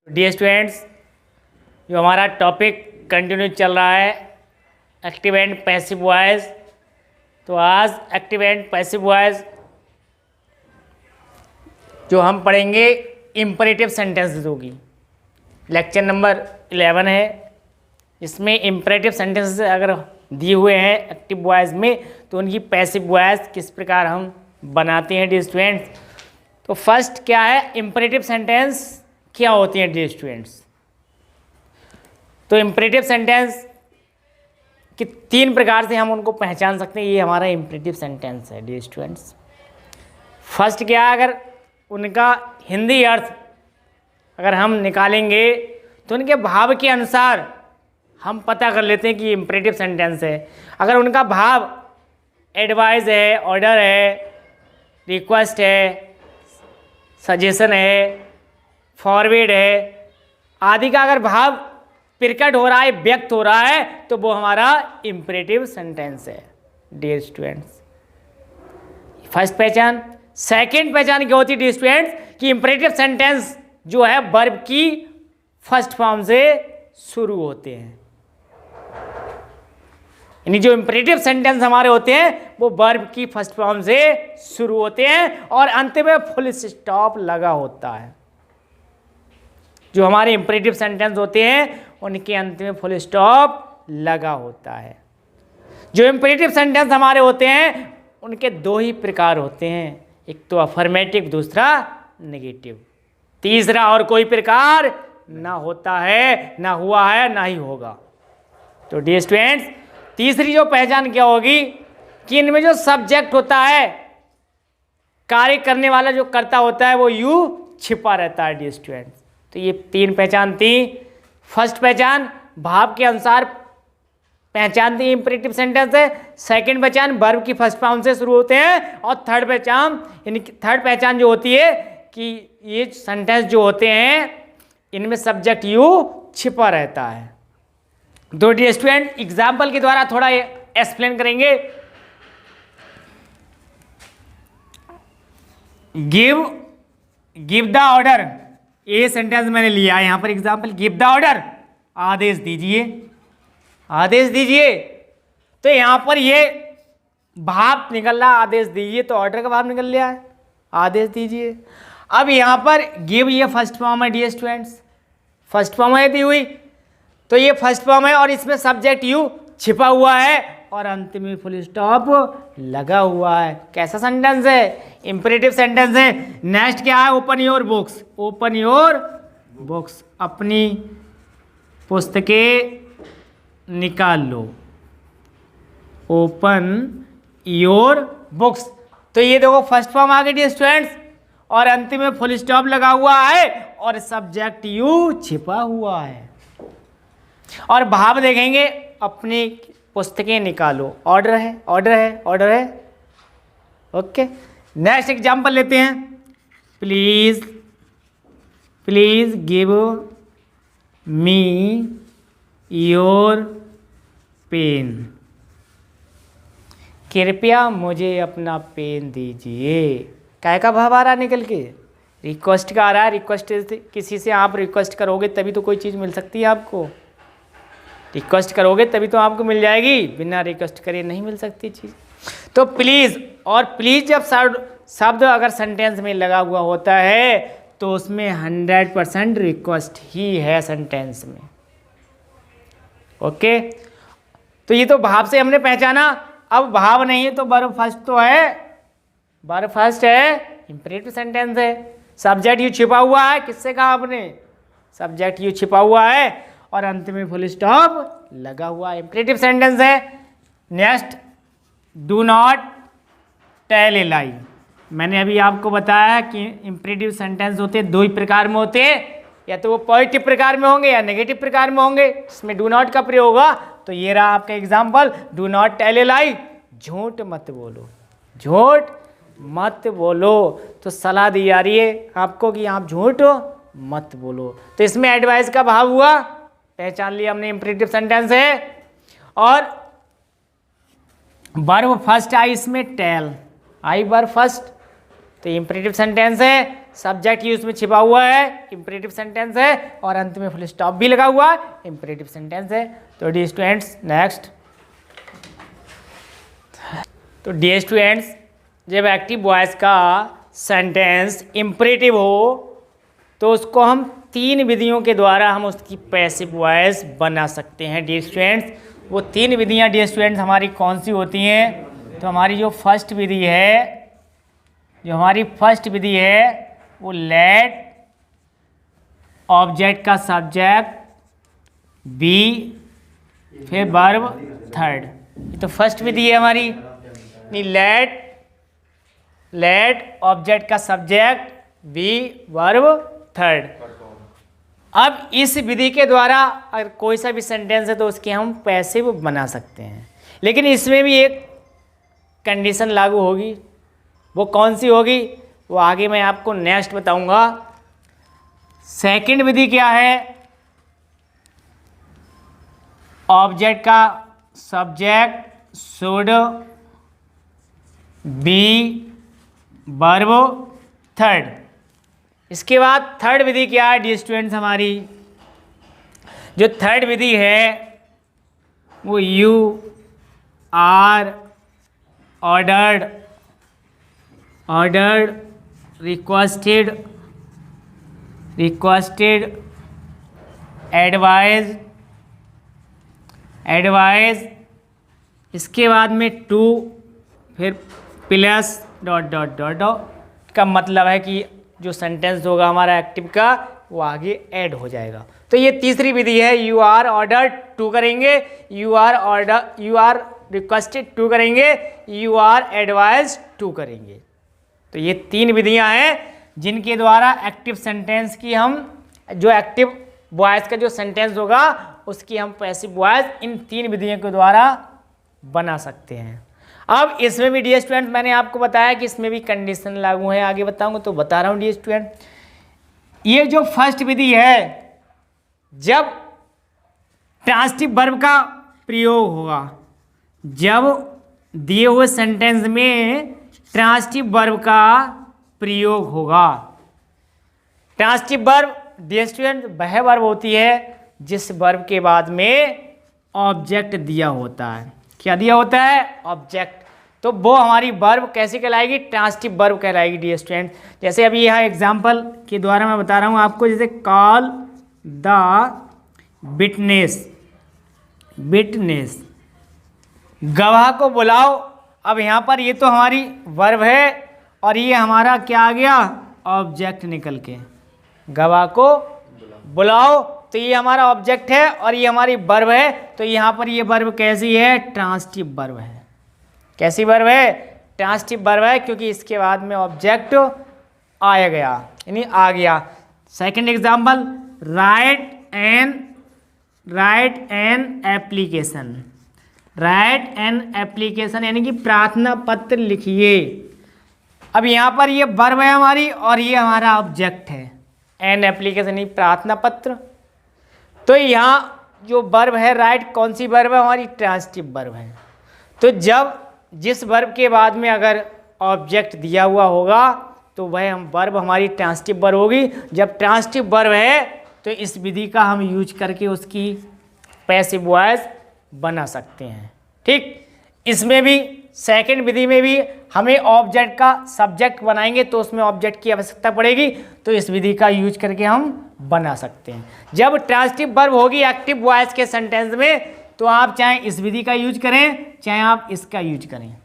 Dear students, जो हमारा topic continue चल रहा है एक्टिव एंड पैसिव वॉइस। तो आज एक्टिव एंड पैसिव वॉइस जो हम पढ़ेंगे इम्परेटिव सेंटेंसेस होगी। लेक्चर नंबर 11 है। इसमें इम्परेटिव सेंटेंसेस अगर दिए हुए हैं एक्टिव वॉइस में तो उनकी पैसिव वॉइस किस प्रकार हम बनाते हैं डियर स्टूडेंट्स। तो फर्स्ट क्या है, इम्परेटिव सेंटेंस क्या होती हैं डियर स्टूडेंट्स। तो इम्परेटिव सेंटेंस कि 3 प्रकार से हम उनको पहचान सकते हैं। ये हमारा इम्परेटिव सेंटेंस है डियर स्टूडेंट्स। फर्स्ट क्या, अगर उनका हिंदी अर्थ अगर हम निकालेंगे तो उनके भाव के अनुसार हम पता कर लेते हैं कि इम्परेटिव सेंटेंस है। अगर उनका भाव एडवाइस है, ऑर्डर है, रिक्वेस्ट है, सजेशन है, फॉरवर्ड है आदि का अगर भाव प्रकट हो रहा है, व्यक्त हो रहा है तो वो हमारा इम्परेटिव सेंटेंस है डियर स्टूडेंट्स। फर्स्ट पहचान। सेकंड पहचान क्या होती है डियर स्टूडेंट्स कि इम्परेटिव सेंटेंस जो है वर्ब की फर्स्ट फॉर्म से शुरू होते हैं। यानी जो इम्परेटिव सेंटेंस हमारे होते हैं वो वर्ब की फर्स्ट फॉर्म से शुरू होते हैं और अंत में फुल स्टॉप लगा होता है। जो हमारे इम्परेटिव सेंटेंस होते हैं उनके अंत में फुल स्टॉप लगा होता है। जो इम्परेटिव सेंटेंस हमारे होते हैं उनके 2 ही प्रकार होते हैं, एक तो अफर्मेटिव, दूसरा नेगेटिव। तीसरा और कोई प्रकार ना होता है, ना हुआ है, ना ही होगा। तो डियर स्टूडेंट्स, तीसरी जो पहचान क्या होगी कि इनमें जो सब्जेक्ट होता है, कार्य करने वाला जो कर्ता होता है वो यू छिपा रहता है डियर स्टूडेंट्स। तो ये 3 पहचान थी। फर्स्ट पहचान भाव के अनुसार पहचान थी, इम्परेटिव सेंटेंस है। सेकंड पहचान वर्ब की फर्स्ट फॉर्म से शुरू होते हैं और थर्ड पहचान जो होती है कि ये सेंटेंस जो होते हैं इनमें सब्जेक्ट यू छिपा रहता है। दो डियर स्टूडेंट एग्जाम्पल के द्वारा थोड़ा एक्सप्लेन करेंगे। गिव द ऑर्डर, ये सेंटेंस मैंने लिया है यहाँ पर एग्जाम्पल। गिव द ऑर्डर, आदेश दीजिए, आदेश दीजिए। तो यहाँ पर ये भाव निकल रहा, आदेश दीजिए, तो ऑर्डर का भाव निकल रहा है, आदेश दीजिए। अब यहाँ पर गिव ये फर्स्ट फॉर्म है डियर स्टूडेंट्स, फर्स्ट फॉर्म है दी हुई, तो ये फर्स्ट फॉर्म है और इसमें सब्जेक्ट यू छिपा हुआ है और अंत में फुल स्टॉप लगा हुआ है। कैसा सेंटेंस है, इंपरेटिव सेंटेंस है। नेक्स्ट क्या है, open your books, open your books, अपनी पुस्तकें निकाल लो, ओपन योर बुक्स। तो ये देखो फर्स्ट फॉर्म आ गई डियर स्टूडेंट्स और अंत में फुल स्टॉप लगा हुआ है और सब्जेक्ट यू छिपा हुआ है। और भाव देखेंगे, अपनी पुस्तकें निकालो, ऑर्डर है, ऑर्डर है, ऑर्डर है। ओके, नेक्स्ट एग्जांपल लेते हैं। Please, please give me your pen, कृपया मुझे अपना पेन दीजिए। क्या का भाव आ रहा निकल के, रिक्वेस्ट का आ रहा है। रिक्वेस्ट किसी से आप रिक्वेस्ट करोगे तभी तो कोई चीज़ मिल सकती है आपको, रिक्वेस्ट करोगे तभी तो आपको मिल जाएगी, बिना रिक्वेस्ट करे नहीं मिल सकती चीज़। तो प्लीज़, और प्लीज़ जब शब्द अगर सेंटेंस में लगा हुआ होता है तो उसमें 100% रिक्वेस्ट ही है सेंटेंस में। ओके, तो ये तो भाव से हमने पहचाना। अब भाव नहीं है तो वर्ब फर्स्ट तो है, वर्ब फर्स्ट है, इंपरेटिव सेंटेंस है। सब्जेक्ट यू छिपा हुआ है, किससे कहा आपने, सब्जेक्ट यू छिपा हुआ है और अंत में फुल स्टॉप लगा हुआ है, इंपरेटिव सेंटेंस है। Next, do not tell a lie. मैंने अभी आपको बताया कि इंपरेटिव सेंटेंस होते 2 ही प्रकार में होते हैं, या तो वो पॉजिटिव प्रकार में होंगे या नेगेटिव प्रकार में होंगे। इसमें डू नॉट का प्रयोग होगा। तो ये रहा आपका example, do not tell a lie, झूठ मत बोलो, झूठ मत बोलो। तो सलाह दी जा रही है आपको कि आप झूठ मत बोलो। तो इसमें एडवाइस का भाव हुआ, पहचान लिया हमने, इंपरेटिव सेंटेंस है। और वर्ब फर्स्ट आई इसमें, टेल आई वर्ब फर्स्ट, तो इंपरेटिव सेंटेंस है। सब्जेक्ट ही उसमें छिपा हुआ है, इम्परेटिव सेंटेंस है, और अंत में फुल स्टॉप भी लगा हुआ है, इम्परेटिव सेंटेंस है। तो डी स्टूडेंट्स नेक्स्ट, तो डी स्टूडेंट्स जब एक्टिव वॉइस का सेंटेंस इम्परेटिव हो तो उसको हम 3 विधियों के द्वारा हम उसकी पैसिव वॉइस बना सकते हैं डी स्टूडेंट्स। वो 3 विधियाँ डी स्टूडेंट्स हमारी कौन सी होती हैं? तो हमारी जो फर्स्ट विधि है, वो लेट ऑब्जेक्ट का सब्जेक्ट बी फिर वर्ब थर्ड, ये तो फर्स्ट विधि है हमारी। लेट ऑब्जेक्ट का सब्जेक्ट बी वर्ब थर्ड। अब इस विधि के द्वारा अगर कोई सा भी सेंटेंस है तो उसके हम पैसिव बना सकते हैं, लेकिन इसमें भी एक कंडीशन लागू होगी। वो कौन सी होगी वो आगे मैं आपको नेक्स्ट बताऊंगा। सेकंड विधि क्या है? ऑब्जेक्ट का subject should be verb third. इसके बाद थर्ड विधि क्या है डी स्टूडेंट्स? हमारी जो थर्ड विधि है वो you are ordered, requested, advise, इसके बाद में टू, फिर plus dot dot dot dot का मतलब है कि जो सेंटेंस होगा हमारा एक्टिव का वो आगे ऐड हो जाएगा। तो ये तीसरी विधि है। यू आर ऑर्डर टू करेंगे, यू आर रिक्वेस्टेड टू करेंगे, यू आर एडवाइज टू करेंगे। तो ये 3 विधियां हैं जिनके द्वारा एक्टिव सेंटेंस की हम जो एक्टिव वॉइस का जो सेंटेंस होगा उसकी हम पैसिव वॉइस इन 3 विधियों के द्वारा बना सकते हैं। अब इसमें भी डी स्टूडेंट मैंने आपको बताया कि इसमें भी कंडीशन लागू है, आगे बताऊंगा तो बता रहा हूँ डी स्टूडेंट। ये जो फर्स्ट विधि है, जब ट्रांसिटिव वर्ब का प्रयोग होगा, जब दिए हुए सेंटेंस में ट्रांसिटिव वर्ब का प्रयोग होगा। ट्रांसिटिव वर्ब डी स्टूडेंट वह वर्ब होती है जिस वर्ब के बाद में ऑब्जेक्ट दिया होता है। क्या दिया होता है? ऑब्जेक्ट। तो वो हमारी वर्ब कैसी कहलाएगी? ट्रांसिटिव वर्ब कहलाएगी डी स्टूडेंट। जैसे अभी यहाँ एग्जांपल के द्वारा मैं बता रहा हूँ आपको, जैसे कॉल द विटनेस, गवाह को बुलाओ। अब यहाँ पर ये तो हमारी वर्ब है और ये हमारा क्या आ गया? ऑब्जेक्ट निकल के, गवाह को बुलाओ। तो ये हमारा ऑब्जेक्ट है और ये हमारी वर्ब है। तो यहाँ पर ये वर्ब कैसी है? ट्रांसिटिव वर्ब है। कैसी वर्ब है? ट्रांसिटिव वर्ब है, क्योंकि इसके बाद में ऑब्जेक्ट आया गया, यानी आ गया। Second example, right an application, यानी कि प्रार्थना पत्र लिखिए। अब यहाँ पर ये वर्ब है हमारी और ये हमारा ऑब्जेक्ट है। एन एप्लीकेशन यानी प्रार्थना पत्र। तो यहाँ जो वर्ब है राइट, कौन सी वर्ब है? हमारी ट्रांसिटिव वर्ब है। तो जब जिस वर्ब के बाद में अगर ऑब्जेक्ट दिया हुआ होगा तो वह हम वर्ब हमारी ट्रांसिटिव वर्ब होगी। जब ट्रांसिटिव वर्ब है तो इस विधि का हम यूज करके उसकी पैसिव वॉइस बना सकते हैं। ठीक, इसमें भी सेकंड विधि में भी हमें ऑब्जेक्ट का सब्जेक्ट बनाएंगे तो उसमें ऑब्जेक्ट की आवश्यकता पड़ेगी, तो इस विधि का यूज करके हम बना सकते हैं। जब ट्रांसिटिव वर्ब होगी एक्टिव वॉइस के सेंटेंस में तो आप चाहे इस विधि का यूज करें चाहे आप इसका यूज करें।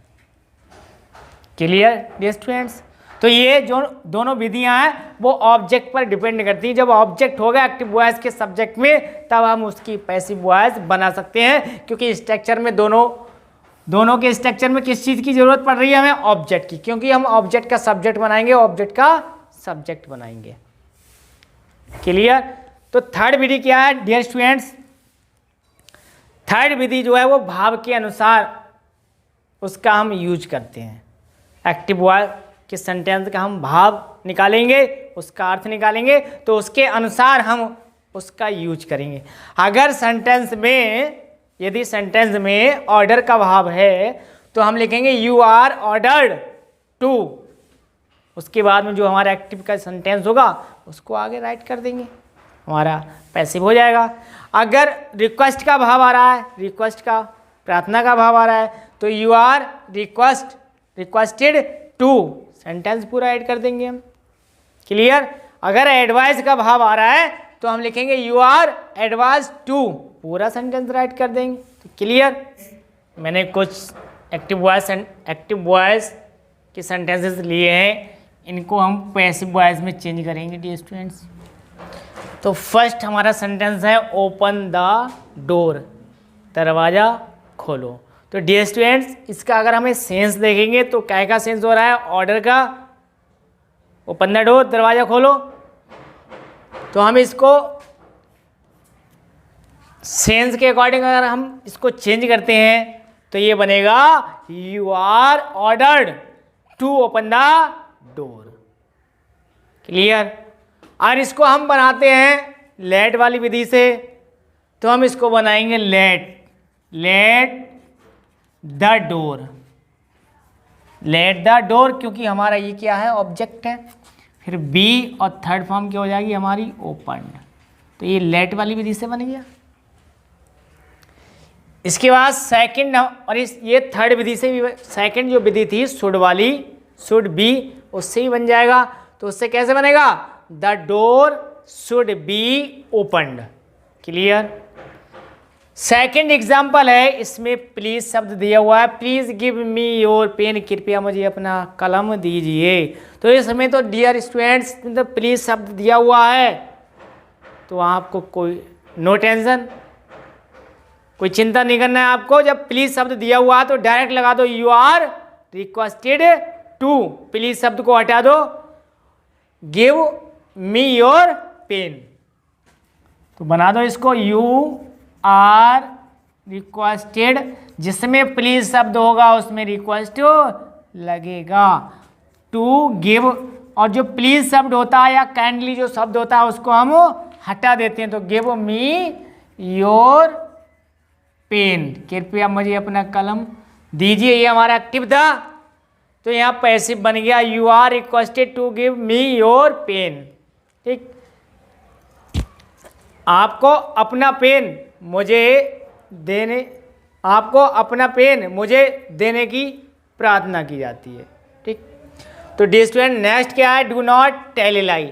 Clear dear students? तो ये जो दोनों विधियां हैं वो ऑब्जेक्ट पर डिपेंड करती हैं। जब ऑब्जेक्ट होगा एक्टिव वॉइस के सब्जेक्ट में तब हम उसकी पैसिव वॉइस बना सकते हैं, क्योंकि स्ट्रक्चर में दोनों के स्ट्रक्चर में किस चीज़ की जरूरत पड़ रही है? हमें ऑब्जेक्ट की, क्योंकि हम ऑब्जेक्ट का सब्जेक्ट बनाएंगे, ऑब्जेक्ट का सब्जेक्ट बनाएंगे। क्लियर? तो थर्ड विधि क्या है डियर स्टूडेंट्स? थर्ड विधि जो है वो भाव के अनुसार उसका हम यूज करते हैं। एक्टिव वॉइस के सेंटेंस का हम भाव निकालेंगे, उसका अर्थ निकालेंगे, तो उसके अनुसार हम उसका यूज करेंगे। अगर यदि सेंटेंस में ऑर्डर का भाव है तो हम लिखेंगे यू आर ऑर्डर्ड टू। उसके बाद में जो हमारा एक्टिव का सेंटेंस होगा उसको आगे राइट कर देंगे, हमारा पैसिव हो जाएगा। अगर रिक्वेस्ट का भाव आ रहा है, रिक्वेस्ट का, प्रार्थना का भाव आ रहा है, तो you are requested to, sentence पूरा ऐड कर देंगे हम। क्लियर? अगर एडवाइस का भाव आ रहा है तो हम लिखेंगे यू आर एडवाइज टू, पूरा सेंटेंस राइट कर देंगे। तो क्लियर? मैंने कुछ एक्टिव वॉइस के सेंटेंसेस लिए हैं, इनको हम पैसिव वॉइस में चेंज करेंगे डियर स्टूडेंट्स। तो फर्स्ट हमारा सेंटेंस है ओपन द डोर, दरवाज़ा खोलो। तो डियर स्टूडेंट्स इसका अगर हमें सेंस देखेंगे तो क्या का सेंस हो रहा है? ऑर्डर का, ओपन द डोर, दरवाज़ा खोलो। तो हम इसको सेंस के अकॉर्डिंग अगर हम इसको चेंज करते हैं तो ये बनेगा you are ordered to open the door. Clear? और इसको हम बनाते हैं लेट वाली विधि से, तो हम इसको बनाएंगे let the door, let the door, क्योंकि हमारा ये क्या है? ऑब्जेक्ट है। फिर बी और थर्ड फॉर्म क्या हो जाएगी हमारी? ओपन। तो ये लेट वाली विधि से बन गया। इसके बाद सेकंड, और ये थर्ड विधि से भी, सेकंड जो विधि थी शुड वाली, शुड बी, उससे ही बन जाएगा। तो उससे कैसे बनेगा? The door should be opened. Clear? Second example है, इसमें प्लीज शब्द दिया हुआ है, please give me your pen, कृपया मुझे अपना कलम दीजिए। तो इसमें तो डियर स्टूडेंट्स तो प्लीज शब्द दिया हुआ है, तो आपको कोई नो टेंशन, कोई चिंता नहीं करना है आपको। जब प्लीज शब्द दिया हुआ है तो डायरेक्ट लगा दो you are requested to, please शब्द को हटा दो, गिव मी योर पेन। तो बना दो इसको यू आर रिक्वेस्टेड, जिसमें प्लीज शब्द होगा उसमें रिक्वेस्ट लगेगा, टू गिव, और जो प्लीज शब्द होता है या काइंडली जो शब्द होता है उसको हम हटा देते हैं। तो गिव मी योर पेन, कृपया मुझे अपना कलम दीजिए, ये हमारा एक्टिव था। तो यहाँ पैसिव बन गया you are requested to give me your pen. ठीक, आपको अपना पेन मुझे देने, आपको अपना पेन मुझे देने की प्रार्थना की जाती है। ठीक, तो डियर स्टूडेंट नेक्स्ट क्या है? डू नॉट टेल ए लाई।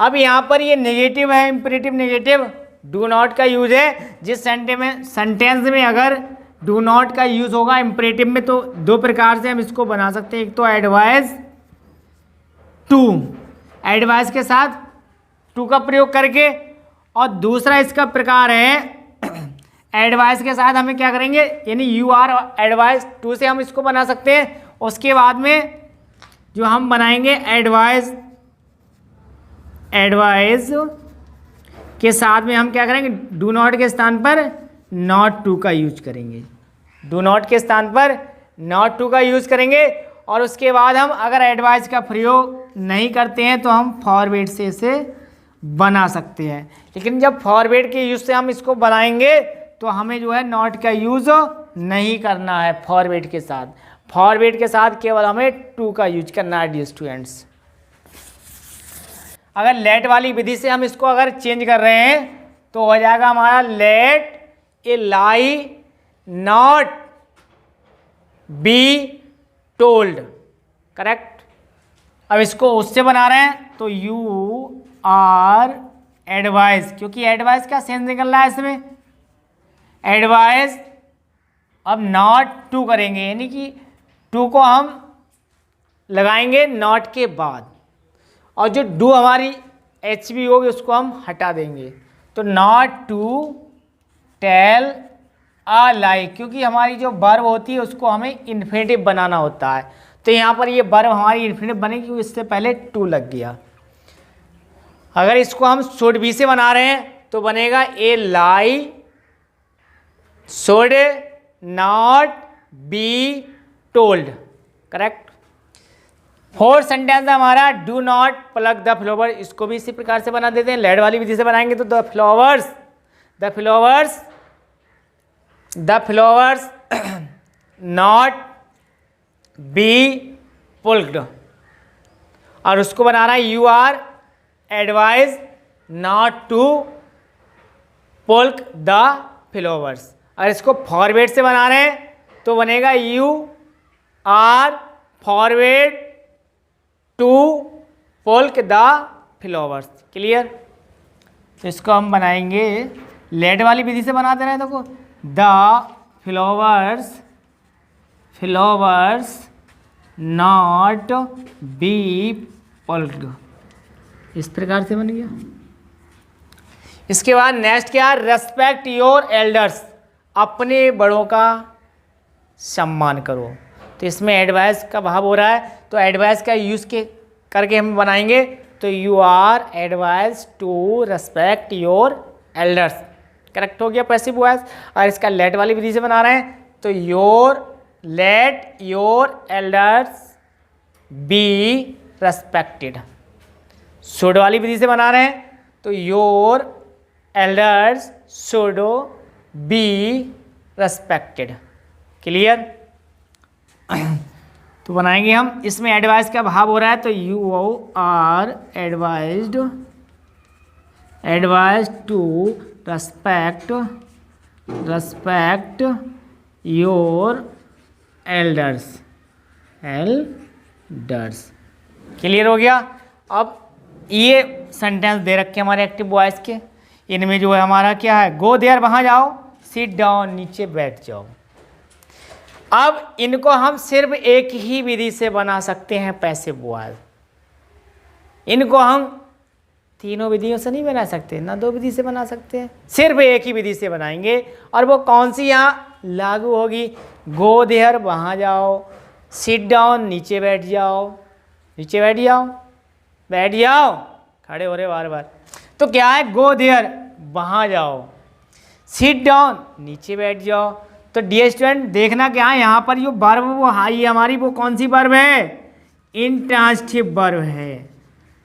अब यहाँ पर ये नेगेटिव है, इंपेरेटिव नेगेटिव, डू नॉट का यूज है। जिस सेंटेंस में अगर डू नॉट का यूज होगा इंपेरेटिव में, तो दो प्रकार से हम इसको बना सकते हैं। एक तो एडवाइज टू, एडवाइज के साथ टू का प्रयोग करके, और दूसरा इसका प्रकार है एडवाइस के साथ हमें क्या करेंगे, यानी यू आर एडवाइस टू से हम इसको बना सकते हैं। उसके बाद में जो हम बनाएंगे एडवाइस के साथ में हम क्या करेंगे, डू नॉट के स्थान पर नॉट टू का यूज करेंगे, डू नॉट के स्थान पर नॉट टू का यूज करेंगे। और उसके बाद हम अगर एडवाइस का प्रयोग नहीं करते हैं तो हम फॉरवर्ड से इसे बना सकते हैं। लेकिन जब फॉरवर्ड के यूज से हम इसको बनाएंगे तो हमें जो है नॉट का यूज नहीं करना है। फॉरवर्ड के साथ केवल हमें टू का यूज करना है डियर स्टूडेंट्स। अगर लेट वाली विधि से हम इसको अगर चेंज कर रहे हैं तो हो जाएगा हमारा let a lie not be told. Correct. अब इसको उससे बना रहे हैं तो यू आर एडवाइस, क्योंकि एडवाइस का सेंस निकल रहा है इसमें, एडवाइस। अब नॉट टू करेंगे, यानी कि टू को हम लगाएंगे नॉट के बाद, और जो डू हमारी एच बी होगी उसको हम हटा देंगे। तो नॉट टू टेल अ लाई, क्योंकि हमारी जो वर्ब होती है उसको हमें इन्फिनेटिव बनाना होता है। तो यहाँ पर ये वर्ब हमारी इन्फिनेटिव बनेगी क्योंकि इससे पहले टू लग गया। अगर इसको हम शुड बी से बना रहे हैं तो बनेगा a lie should not be told. Correct. Fourth sentence है हमारा do not plug the flower, इसको भी इसी प्रकार से बना देते हैं, लेड वाली विधि से बनाएंगे तो the flowers not be pulled. और उसको बना रहा है you are advise not to pluck the flowers. और इसको फॉरवर्ड से बना रहे हैं तो बनेगा you are forward to pluck the flowers. Clear? तो इसको हम बनाएंगे लेड वाली विधि से बनाते रहे। देखो द फ्लावर्स नॉट बी पोल्क्ड, इस प्रकार से बन गया। इसके बाद नेक्स्ट क्या है? रेस्पेक्ट योर एल्डर्स, अपने बड़ों का सम्मान करो। तो इसमें एडवाइस का भाव हो रहा है, तो एडवाइस का यूज के करके हम बनाएंगे तो you are advise to respect your elders. Correct हो गया पैसिव वॉइस। और इसका लेट वाली विधि से बना रहे हैं तो let your elders B respected. Should वाली विधि से बना रहे हैं तो your elders should be respected. Clear? तो बनाएंगे हम, इसमें एडवाइस का भाव हो रहा है तो you are advise to respect your elders. Clear हो गया? अब ये सेंटेंस दे रखे हमारे एक्टिव वॉइस के, इनमें जो है हमारा क्या है? गो देयर, वहां जाओ, सिट डाउन, नीचे बैठ जाओ। अब इनको हम सिर्फ एक ही विधि से बना सकते हैं पैसिव वॉइस। इनको हम तीनों विधियों से नहीं बना सकते, ना दो विधि से बना सकते हैं, सिर्फ एक ही विधि से बनाएंगे। और वो कौन सी यहाँ लागू होगी? गो देयर, वहाँ जाओ, सिट डाउन, नीचे बैठ जाओ, नीचे बैठ जाओ, बैठ जाओ, खड़े हो रहे बार बार। तो क्या है? गो देयर, वहाँ जाओ, सिट डाउन, नीचे बैठ जाओ। तो डियर स्टूडेंट देखना क्या है यहाँ पर, जो वर्ब वो हाई हमारी वो कौन सी वर्ब है? इंट्रांसिटिव वर्ब है।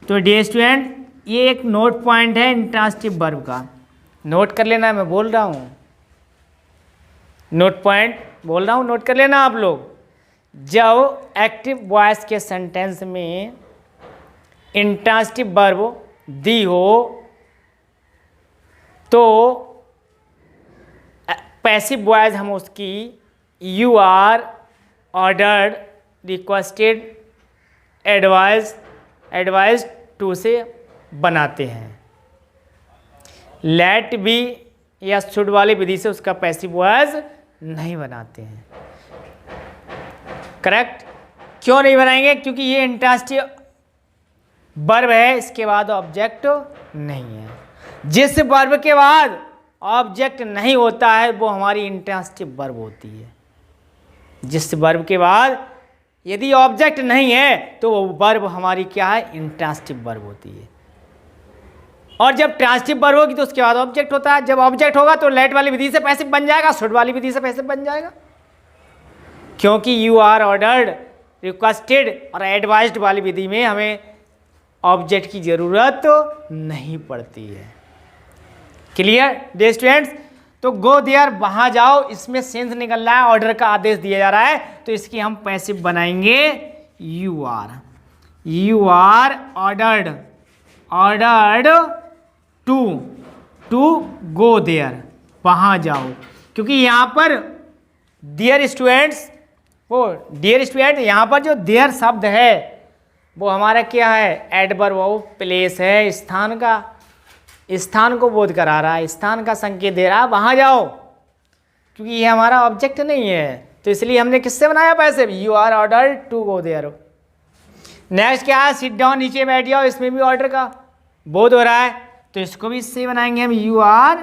तो डियर स्टूडेंट ये एक नोट पॉइंट है इंट्रांसिटिव वर्ब का, नोट कर लेना। मैं बोल रहा हूँ नोट पॉइंट बोल रहा हूँ, नोट कर लेना आप लोग। जब एक्टिव वॉइस के सेंटेंस में इंट्रांसिटिव वर्ब दी हो तो पैसिव वॉइस हम उसकी you are ordered, requested, advise to से बनाते हैं। लेट बी या शुड वाली विधि से उसका पैसिव वॉइस नहीं बनाते हैं। करेक्ट? क्यों नहीं बनाएंगे? क्योंकि ये इंट्रांसिटिव वर्ब है, इसके बाद ऑब्जेक्ट नहीं है। जिस वर्ब के बाद ऑब्जेक्ट नहीं होता है वो हमारी इंट्रांसिटिव वर्ब होती है। जिस वर्ब के बाद यदि ऑब्जेक्ट नहीं है तो वो वर्ब हमारी क्या है? इंट्रांसिटिव वर्ब होती है। और जब ट्रांसिटिव वर्ब होगी तो उसके बाद ऑब्जेक्ट होता है। जब ऑब्जेक्ट होगा तो लेट वाली विधि से पैसिव बन जाएगा, शुड वाली विधि से पैसिव बन जाएगा। क्योंकि यू आर ऑर्डर्ड, रिक्वेस्टेड और एडवाइज्ड वाली विधि में हमें ऑब्जेक्ट की जरूरत नहीं पड़ती है। Clear dear students? तो गो देयर, वहां जाओ, इसमें सेंस निकल रहा है, ऑर्डर का आदेश दिया जा रहा है, तो इसकी हम पैसिव बनाएंगे you are ordered to go there, वहां जाओ। क्योंकि यहाँ पर डियर स्टूडेंट्स, वो डियर स्टूडेंट यहाँ पर जो देयर शब्द है वो हमारा क्या है? एडवर्ब ऑफ प्लेस है, स्थान का, स्थान को बोध करा रहा है, स्थान का संकेत दे रहा है, वहां जाओ। क्योंकि ये हमारा ऑब्जेक्ट नहीं है तो इसलिए हमने किससे बनाया? Passive, you are ordered to go there. Next क्या है? सिट डाउन, नीचे बैठ जाओ, इसमें भी ऑर्डर का बोध हो रहा है तो इसको भी इससे बनाएंगे हम you are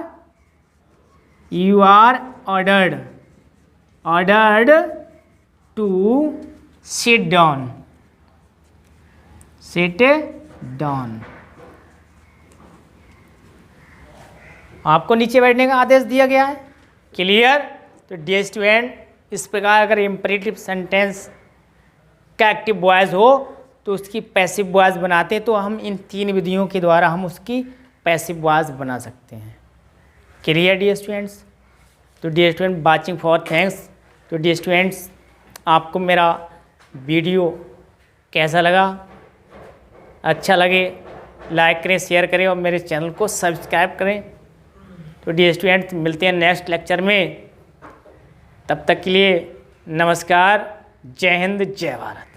ordered to sit down, आपको नीचे बैठने का आदेश दिया गया है। क्लियर? तो डियर स्टूडेंट इस प्रकार अगर इम्परेटिव सेंटेंस का एक्टिव वॉइस हो तो उसकी पैसिव वॉइस बनाते हैं। तो हम इन तीन विधियों के द्वारा हम उसकी पैसिव वॉइस बना सकते हैं। Clear dear students? तो dear student watching for thanks. तो डियर स्टूडेंट्स आपको मेरा वीडियो कैसा लगा अच्छा लगे लाइक करें, शेयर करें और मेरे चैनल को सब्सक्राइब करें। तो डियर स्टूडेंट्स, मिलते हैं नेक्स्ट लेक्चर में। तब तक के लिए नमस्कार, जय हिंद, जय भारत।